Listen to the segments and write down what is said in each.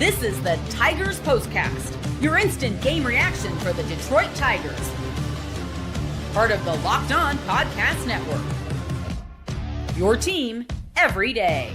This is the Tigers POSTCAST, your instant game reaction for the Detroit Tigers. Part of the Locked On Podcast Network. Your team every day.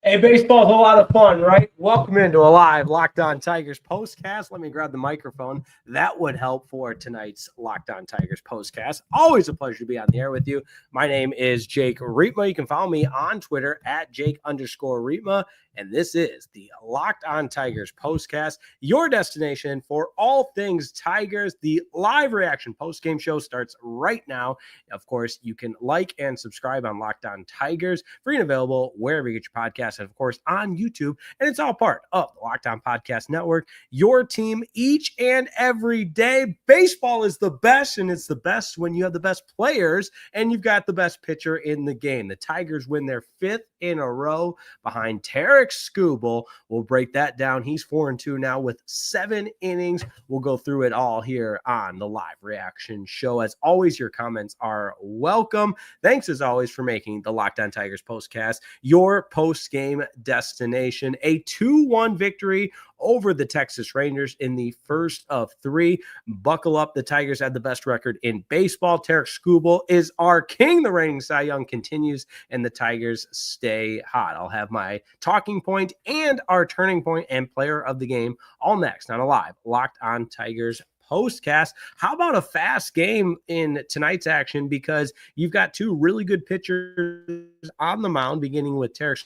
Hey, baseball's a lot of fun, right? Welcome into a live Locked On Tigers postcast. Let me grab the microphone. That would help for tonight's Locked On Tigers postcast. Always a pleasure to be on the air with you. My name is Jake Riepma. You can follow me on Twitter at Jake_Riepma. And this is the Locked On Tigers postcast, your destination for all things Tigers. The live reaction postgame show starts right now. Of course, you can like and subscribe on Locked On Tigers, free and available wherever you get your podcasts, and of course on YouTube. And it's all part of the Locked On Podcast Network, your team each and every day. Baseball is the best, and it's the best when you have the best players and you've got the best pitcher in the game. The Tigers win their fifth in a row behind Tarik Skubal. We'll break that down. He's 4-2 now with 7 innings. We'll go through it all here on the live reaction show. As always, your comments are welcome. Thanks as always for making the Locked On Tigers postcast your post-game destination. A 2-1 victory over the Texas Rangers in the first of 3. Buckle up. The Tigers had the best record in baseball. Tarik Skubal is our king. The reigning Cy Young continues, and the Tigers stay hot. I'll have my talking point and our turning point and player of the game all next on a live Locked On Tigers postcast. How about a fast game in tonight's action? Because you've got 2 really good pitchers on the mound, beginning with Tarik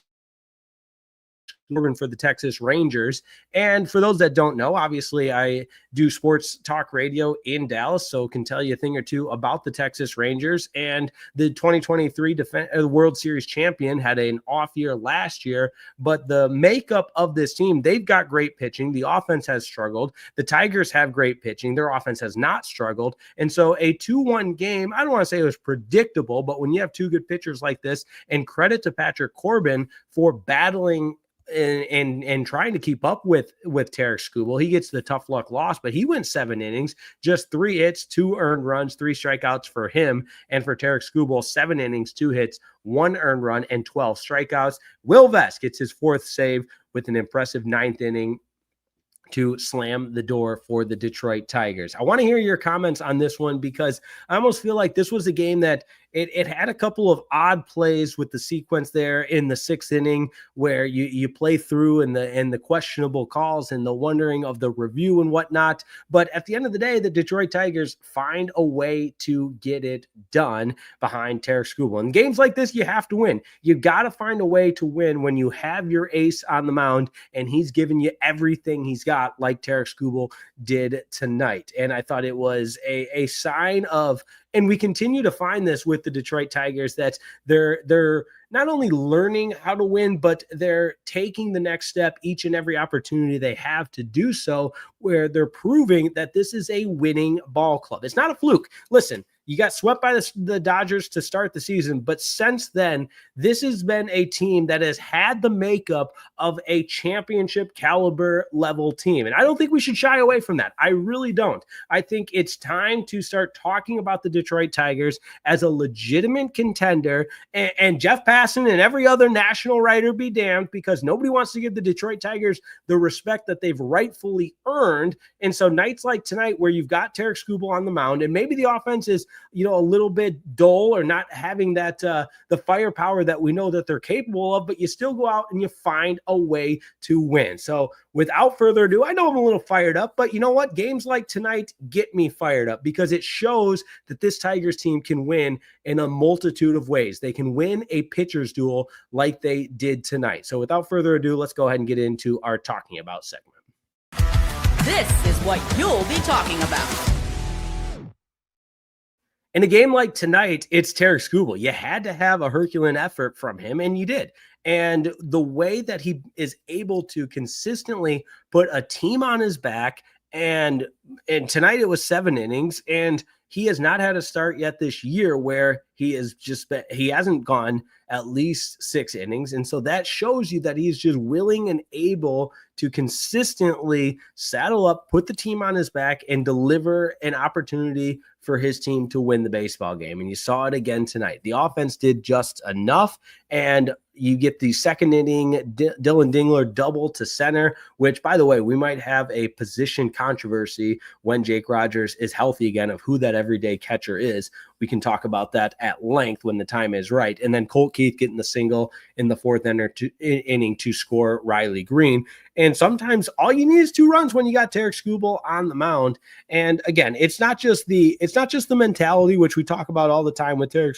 for the Texas Rangers. And for those that don't know, obviously I do sports talk radio in Dallas, so can tell you a thing or two about the Texas Rangers. And the 2023 World Series champion had an off year last year, but the makeup of this team, they've got great pitching. The offense has struggled. The Tigers have great pitching. Their offense has not struggled. And so a 2-1 game, I don't want to say it was predictable, but when you have 2 good pitchers like this, and credit to Patrick Corbin for battling and trying to keep up with Tarik Skubal. He gets the tough luck loss, but he went 7 innings, just 3 hits, 2 earned runs, 3 strikeouts for him. And for Tarik Skubal, 7 innings, 2 hits, 1 earned run, and 12 strikeouts. Will Vest gets his 4th save with an impressive 9th inning to slam the door for the Detroit Tigers. I want to hear your comments on this one, because I almost feel like this was a game that it had a couple of odd plays with the sequence there in the 6th inning, where you play through and the questionable calls and the wondering of the review and whatnot. But at the end of the day, the Detroit Tigers find a way to get it done behind Tarik Skubal. In games like this, you have to win. You got to find a way to win when you have your ace on the mound and he's giving you everything he's got, like Tarik Skubal did tonight. And I thought it was a sign of, and we continue to find this with the Detroit Tigers, that they're not only learning how to win, but they're taking the next step each and every opportunity they have to do so, where they're proving that this is a winning ball club. It's not a fluke. Listen, you got swept by the Dodgers to start the season, but since then, this has been a team that has had the makeup of a championship caliber level team. And I don't think we should shy away from that. I really don't. I think it's time to start talking about the Detroit Tigers as a legitimate contender, and Jeff Passan and every other national writer be damned, because nobody wants to give the Detroit Tigers the respect that they've rightfully earned. And so nights like tonight, where you've got Tarik Skubal on the mound, and maybe the offense is a little bit dull or not having that the firepower that we know that they're capable of, but you still go out and you find a way to win. So without further ado, I know I'm a little fired up, but you know what? Games like tonight get me fired up, because it shows that this Tigers team can win in a multitude of ways. They can win a pitcher's duel like they did tonight. So without further ado, let's go ahead and get into our Talking About segment. This is what you'll be talking about. In a game like tonight, it's Tarik Skubal. You had to have a Herculean effort from him, and you did. And the way that he is able to consistently put a team on his back, and tonight it was 7 innings, and he has not had a start yet this year where he hasn't gone at least 6 innings. And so that shows you that he's just willing and able to consistently saddle up, put the team on his back, and deliver an opportunity for his team to win the baseball game. And you saw it again tonight. The offense did just enough, and you get the second inning Dylan Dingler double to center, which, by the way, we might have a position controversy when Jake Rogers is healthy again of who that everyday catcher is. We can talk about that at length when the time is right. And then Colt Keith getting the single in the fourth inning to score Riley Green. And sometimes all you need is 2 runs when you got Tarik Skubal on the mound. And again, it's not just the mentality, which we talk about all the time with Tarik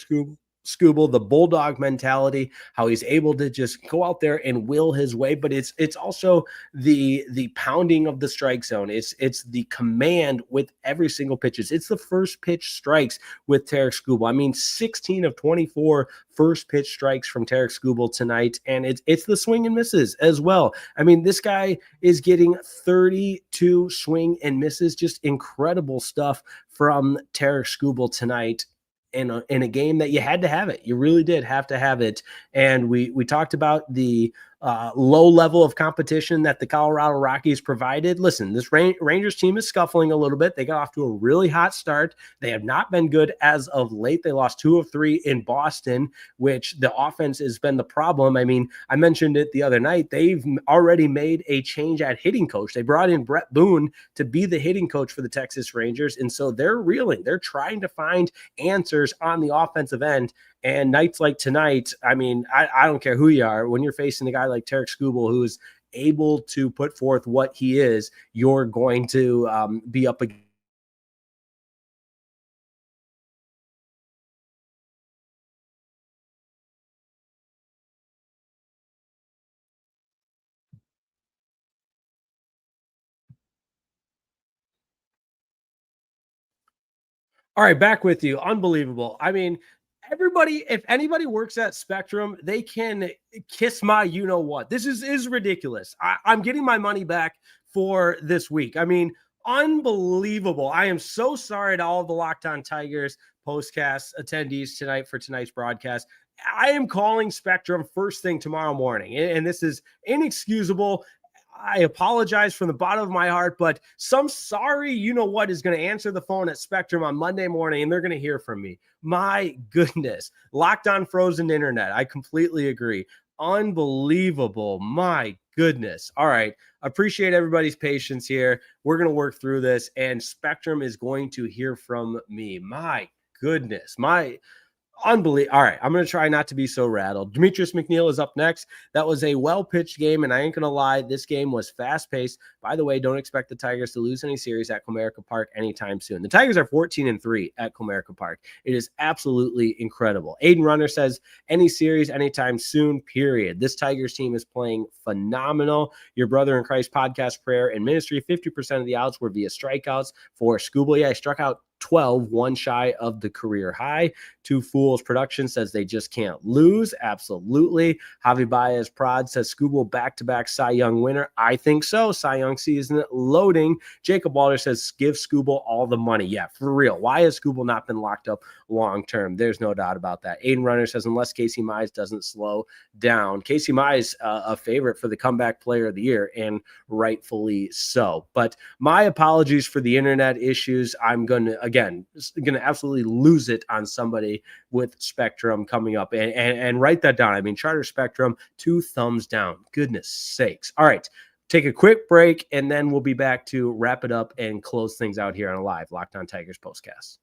Skubal, the bulldog mentality, how he's able to just go out there and will his way, but it's also the pounding of the strike zone. It's the command with every single pitch. It's the first pitch strikes with Tarik Skubal. I mean, 16 of 24 first pitch strikes from Tarik Skubal tonight, and it's the swing and misses as well. I mean, this guy is getting 32 swing and misses, just incredible stuff from Tarik Skubal tonight. In a game that you had to have it. You really did have to have it. And we talked about the low level of competition that the Colorado Rockies provided. Listen, this Rangers team is scuffling a little bit. They got off to a really hot start. They have not been good as of late. They lost 2 of 3 in Boston, which the offense has been the problem. I mean, I mentioned it the other night. They've already made a change at hitting coach. They brought in Brett Boone to be the hitting coach for the Texas Rangers. And so they're reeling. They're trying to find answers on the offensive end. And nights like tonight, I mean, I don't care who you are. When you're facing a guy like Tarik Skubal, who is able to put forth what he is, you're going to be up against. All right, back with you. Unbelievable. I mean, everybody, if anybody works at Spectrum, they can kiss my you-know-what. This is ridiculous. I'm getting my money back for this week. I mean, unbelievable. I am so sorry to all the Locked On Tigers postcast attendees tonight for tonight's broadcast. I am calling Spectrum first thing tomorrow morning, and this is inexcusable. I apologize from the bottom of my heart, but some sorry you-know-what is going to answer the phone at Spectrum on Monday morning, and they're going to hear from me. My goodness. Locked on frozen internet. I completely agree. Unbelievable. My goodness. All right. Appreciate everybody's patience here. We're going to work through this, and Spectrum is going to hear from me. My goodness. Unbelievable. All right, I'm going to try not to be so rattled. Demetrius McNeil is up next. That was a well-pitched game, and I ain't going to lie, this game was fast-paced. By the way, don't expect the Tigers to lose any series at Comerica Park anytime soon. The Tigers are 14-3 at Comerica Park. It is absolutely incredible. Aiden Runner says, any series anytime soon, period. This Tigers team is playing phenomenal. Your Brother in Christ podcast, prayer, and ministry, 50% of the outs were via strikeouts for Skubal. Yeah, I struck out 12, one shy of the career high. Two Fools Production says they just can't lose. Absolutely. Javi Baez Prod says Skubal back-to-back Cy Young winner. I think so. Cy Young season loading. Jacob Walter says give Skubal all the money. Yeah, for real. Why has Skubal not been locked up long-term? There's no doubt about that. Aiden Runner says unless Casey Mize doesn't slow down. Casey Mize, a favorite for the comeback player of the year, and rightfully so. But my apologies for the internet issues. I'm going to absolutely lose it on somebody with Spectrum coming up, and write that down. I mean, Charter Spectrum, 2 thumbs down. Goodness sakes. All right, take a quick break, and then we'll be back to wrap it up and close things out here on a live Locked On Tigers postcast.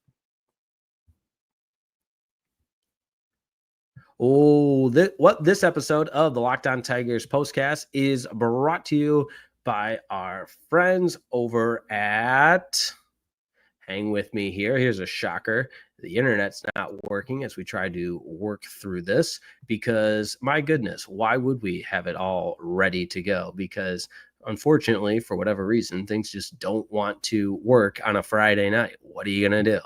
This episode of the Locked On Tigers postcast is brought to you by our friends over at... Hang with me here. Here's a shocker. The internet's not working as we try to work through this because, my goodness, why would we have it all ready to go? Because, unfortunately, for whatever reason, things just don't want to work on a Friday night. What are you going to do?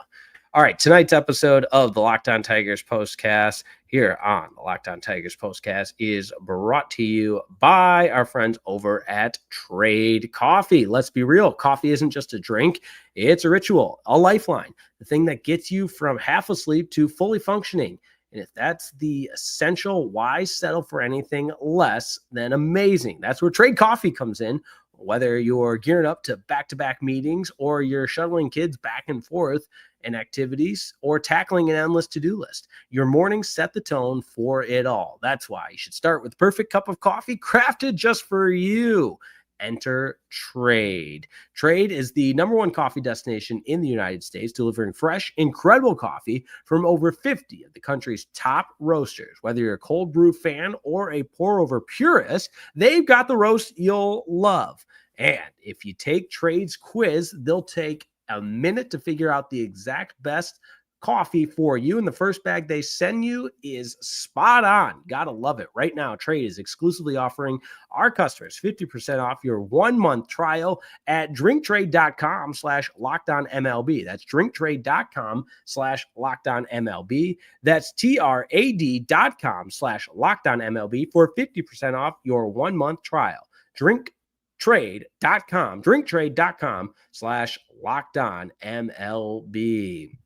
All right, tonight's episode of the Locked On Tigers Postcast here on the Locked On Tigers Postcast is brought to you by our friends over at Trade Coffee. Let's be real, coffee isn't just a drink, it's a ritual, a lifeline, the thing that gets you from half asleep to fully functioning. And if that's the essential, why settle for anything less than amazing? That's where Trade Coffee comes in. Whether you're gearing up to back-to-back meetings or you're shuttling kids back and forth in activities or tackling an endless to-do list, your mornings set the tone for it all. That's why you should start with the perfect cup of coffee crafted just for you. Enter Trade. Trade is the #1 coffee destination in the United States, delivering fresh, incredible coffee from over 50 of the country's top roasters. Whether you're a cold brew fan or a pour-over purist, they've got the roast you'll love. And if you take Trade's quiz, they'll take a minute to figure out the exact best coffee for you, and the first bag they send you is spot on. Gotta love it. Right now, Trade is exclusively offering our customers 50% off your 1-month trial at drinktrade.com/lockedonmlb. That's drinktrade.com/lockedonmlb. That's trad.com/lockedonmlb for 50% off your 1-month trial. drinktrade.com/lockedonmlb.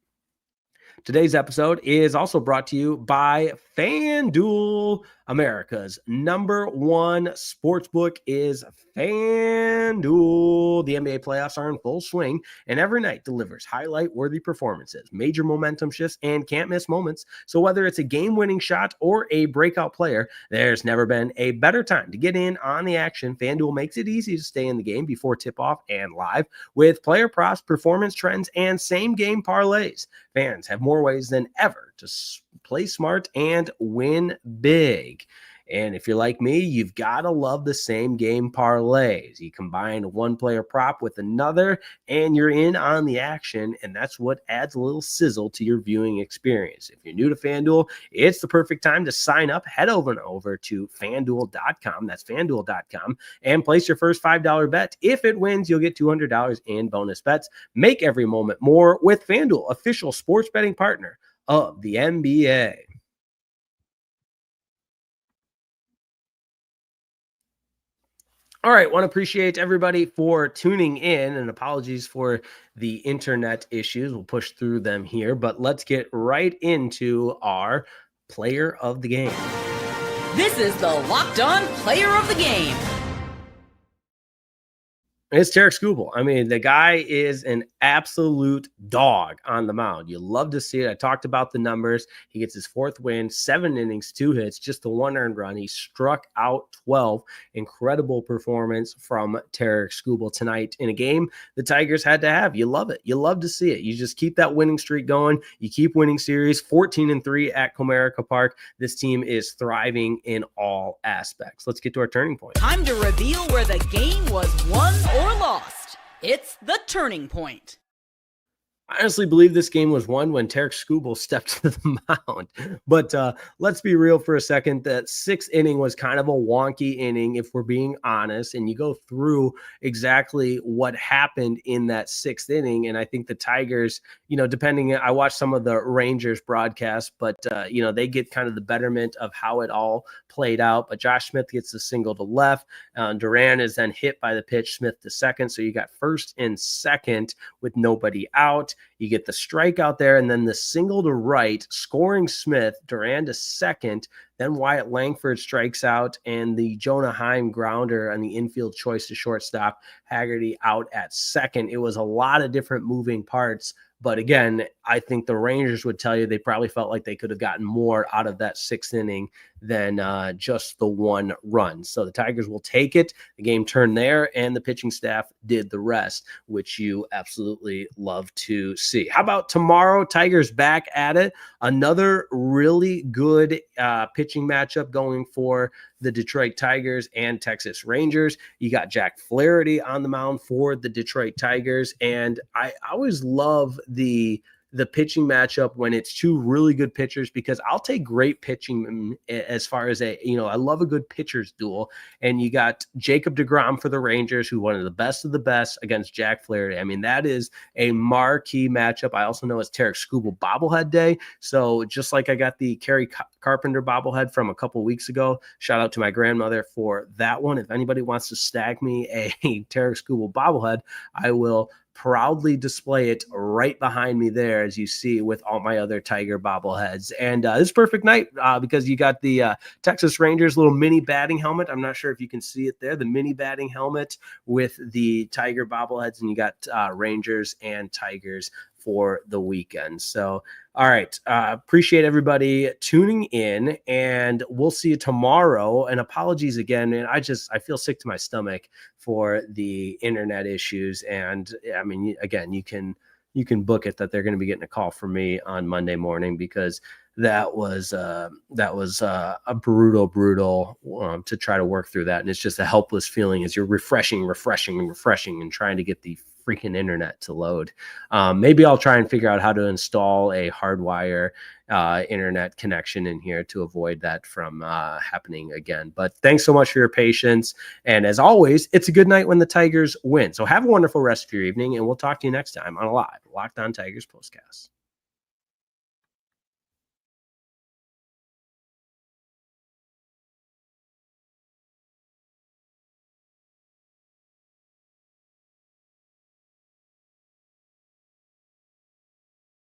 Today's episode is also brought to you by FanDuel. America's #1 sportsbook is FanDuel. The NBA playoffs are in full swing, and every night delivers highlight-worthy performances, major momentum shifts, and can't-miss moments. So whether it's a game-winning shot or a breakout player, there's never been a better time to get in on the action. FanDuel makes it easy to stay in the game before tip-off and live with player props, performance trends, and same-game parlays. Fans have more ways than ever to play smart and win big. And if you're like me, you've got to love the same game parlays. You combine one player prop with another, and you're in on the action, and that's what adds a little sizzle to your viewing experience. If you're new to FanDuel, it's the perfect time to sign up. Head over to FanDuel.com. That's FanDuel.com, and place your first $5 bet. If it wins, you'll get $200 in bonus bets. Make every moment more with FanDuel, official sports betting partner of the NBA. All right, want to appreciate everybody for tuning in, and apologies for the internet issues. We'll push through them here, but let's get right into our player of the game. This is the Locked On Player of the Game. It's Tarik Skubal. I mean, the guy is an absolute dog on the mound. You love to see it. I talked about the numbers. He gets his 4th win, 7 innings, 2 hits, just the 1 earned run. He struck out 12. Incredible performance from Tarik Skubal tonight in a game the Tigers had to have. You love it. You love to see it. You just keep that winning streak going. You keep winning series. 14-3 at Comerica Park. This team is thriving in all aspects. Let's get to our turning point. Time to reveal where the game was won or lost. It's the turning point. I honestly believe this game was won when Tarik Skubal stepped to the mound. But let's be real for a second. That 6th inning was kind of a wonky inning, if we're being honest. And you go through exactly what happened in that 6th inning. And I think the Tigers, I watched some of the Rangers broadcast, but, they get kind of the betterment of how it all played out. But Josh Smith gets the single to left. Duran is then hit by the pitch, Smith to second. So you got first and second with nobody out. You get the strikeout there, and then the single to right, scoring Smith, Duran to second. Then Wyatt Langford strikes out, and the Jonah Heim grounder on the infield choice to shortstop, Haggerty out at second. It was a lot of different moving parts. But again, I think the Rangers would tell you they probably felt like they could have gotten more out of that 6th inning than just the 1 run. So the Tigers will take it. The game turned there, and the pitching staff did the rest, which you absolutely love to see. How about tomorrow? Tigers back at it. Another really good pitching matchup going for the Detroit Tigers and Texas Rangers. You got Jack Flaherty on the mound for the Detroit Tigers, and I always love the the pitching matchup when it's two really good pitchers, because I'll take great pitching as far as I love a good pitchers duel. And you got Jacob deGrom for the Rangers, who one of the best against Jack Flaherty. I mean, that is a marquee matchup. I also know it's Tarik Skubal bobblehead day. So just like I got the Kerry Carpenter bobblehead from a couple weeks ago, shout out to my grandmother for that one. If anybody wants to snag me a Tarik Skubal bobblehead, I will proudly display it right behind me there, as you see with all my other Tiger bobbleheads. And this is perfect night because you got the Texas Rangers little mini batting helmet. I'm not sure if you can see it there, the mini batting helmet with the Tiger bobbleheads, and you got Rangers and Tigers for the weekend. So, all right. Appreciate everybody tuning in, and we'll see you tomorrow. And apologies again, man. I feel sick to my stomach for the internet issues. And I mean, again, you can book it that they're going to be getting a call from me on Monday morning, because that was a brutal to try to work through that. And it's just a helpless feeling as you're refreshing and trying to get the freaking internet to load. Maybe I'll try and figure out how to install a hardwire internet connection in here to avoid that from happening again. But thanks so much for your patience. And as always, it's a good night when the Tigers win. So have a wonderful rest of your evening, and we'll talk to you next time on a live Locked On Tigers postcast.